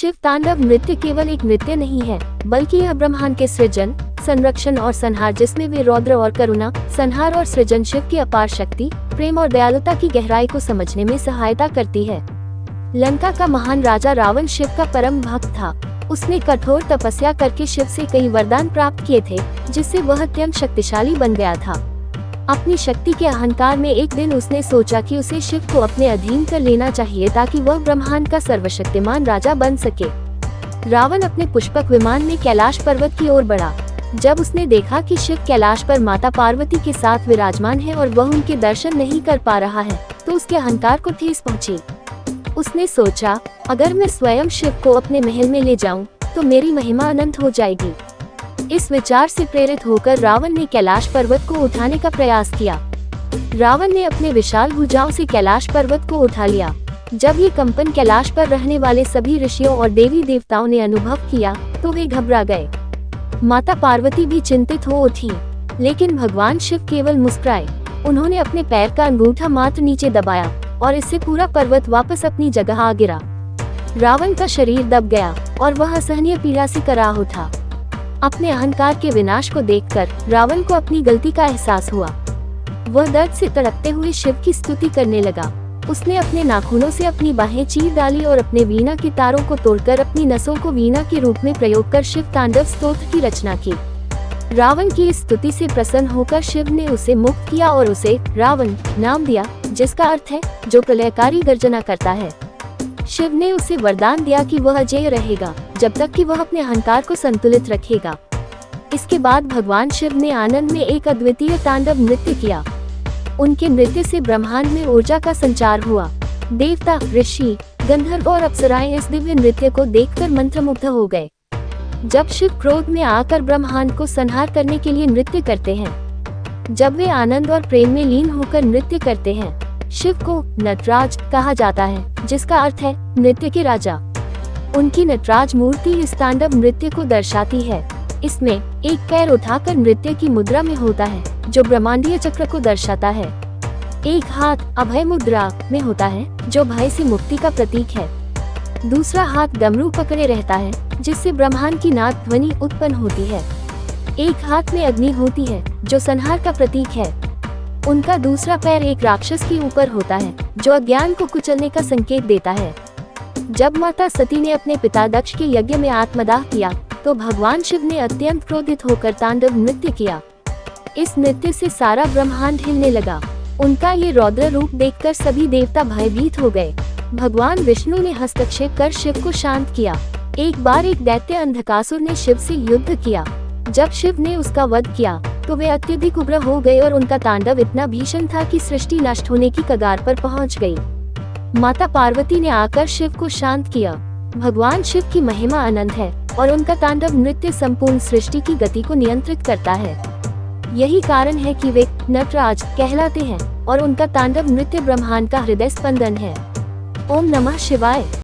शिव तांडव नृत्य केवल एक नृत्य नहीं है, बल्कि यह ब्रह्मांड के सृजन, संरक्षण और संहार, जिसमें वे रौद्र और करुणा, संहार और सृजन, शिव की अपार शक्ति, प्रेम और दयालुता की गहराई को समझने में सहायता करती है। लंका का महान राजा रावण शिव का परम भक्त था। उसने कठोर तपस्या करके शिव से कई वरदान प्राप्त किए थे, जिससे वह अत्यंत शक्तिशाली बन गया था। अपनी शक्ति के अहंकार में एक दिन उसने सोचा कि उसे शिव को अपने अधीन कर लेना चाहिए ताकि वह ब्रह्मांड का सर्वशक्तिमान राजा बन सके। रावण अपने पुष्पक विमान में कैलाश पर्वत की ओर बढ़ा। जब उसने देखा कि शिव कैलाश पर माता पार्वती के साथ विराजमान है और वह उनके दर्शन नहीं कर पा रहा है, तो उसके अहंकार को ठेस पहुंची। उसने सोचा, अगर मैं स्वयं शिव को अपने महल में ले जाऊं, तो मेरी महिमा अनंत हो जाएगी। इस विचार से प्रेरित होकर रावण ने कैलाश पर्वत को उठाने का प्रयास किया। रावण ने अपने विशाल भुजाओं से कैलाश पर्वत को उठा लिया। जब ये कंपन कैलाश पर रहने वाले सभी ऋषियों और देवी देवताओं ने अनुभव किया, तो वे घबरा गए। माता पार्वती भी चिंतित हो उठी, लेकिन भगवान शिव केवल मुस्कुराए। उन्होंने अपने पैर का अंगूठा मात्र नीचे दबाया और इससे पूरा पर्वत वापस अपनी जगह आ गिरा। रावण का शरीर दब गया और वह असहनीय पीड़ा से कराह उठा। अपने अहंकार के विनाश को देखकर रावण को अपनी गलती का एहसास हुआ। वह दर्द से तड़पते हुए शिव की स्तुति करने लगा। उसने अपने नाखूनों से अपनी बाहें चीर डाली और अपने वीणा के तारों को तोड़कर अपनी नसों को वीणा के रूप में प्रयोग कर शिव तांडव स्तोत्र की रचना की। रावण की इस स्तुति से प्रसन्न होकर शिव ने उसे मुक्त किया और उसे रावण नाम दिया, जिसका अर्थ है जो प्रलयकारी गर्जना करता है। शिव ने उसे वरदान दिया कि वह अजेय रहेगा जब तक कि वह अपने अहंकार को संतुलित रखेगा। इसके बाद भगवान शिव ने आनंद में एक अद्वितीय तांडव नृत्य किया। उनके नृत्य से ब्रह्मांड में ऊर्जा का संचार हुआ। देवता, ऋषि, गंधर्व और अप्सराएं इस दिव्य नृत्य को देखकर मंत्रमुग्ध हो गए। जब शिव क्रोध में आकर ब्रह्मांड को संहार करने के लिए नृत्य करते हैं, जब वे आनंद और प्रेम में लीन होकर नृत्य करते हैं, शिव को नटराज कहा जाता है, जिसका अर्थ है नृत्य के राजा। उनकी नटराज मूर्ति इस तांडव नृत्य को दर्शाती है। इसमें एक पैर उठाकर नृत्य की मुद्रा में होता है, जो ब्रह्मांडीय चक्र को दर्शाता है। एक हाथ अभय मुद्रा में होता है, जो भय से मुक्ति का प्रतीक है। दूसरा हाथ डमरू पकड़े रहता है, जिससे ब्रह्मांड की नाद ध्वनि उत्पन्न होती है। एक हाथ में अग्नि होती है, जो संहार का प्रतीक है। उनका दूसरा पैर एक राक्षस के ऊपर होता है, जो अज्ञान को कुचलने का संकेत देता है। जब माता सती ने अपने पिता दक्ष के यज्ञ में आत्मदाह किया, तो भगवान शिव ने अत्यंत क्रोधित होकर तांडव नृत्य किया। इस नृत्य से सारा ब्रह्मांड हिलने लगा। उनका ये रौद्र रूप देखकर सभी देवता भयभीत हो गए। भगवान विष्णु ने हस्तक्षेप कर शिव को शांत किया। एक बार एक दैत्य अंधकासुर ने शिव से युद्ध किया। जब शिव ने उसका वध किया, तो वे अत्यधिक उग्र हो गए और उनका तांडव इतना भीषण था कि सृष्टि नष्ट होने की कगार पर पहुंच गई। माता पार्वती ने आकर शिव को शांत किया। भगवान शिव की महिमा अनंत है और उनका तांडव नृत्य संपूर्ण सृष्टि की गति को नियंत्रित करता है। यही कारण है कि वे नटराज कहलाते हैं और उनका तांडव नृत्य ब्रह्मांड का हृदय स्पंदन है। ओम नमः शिवाय।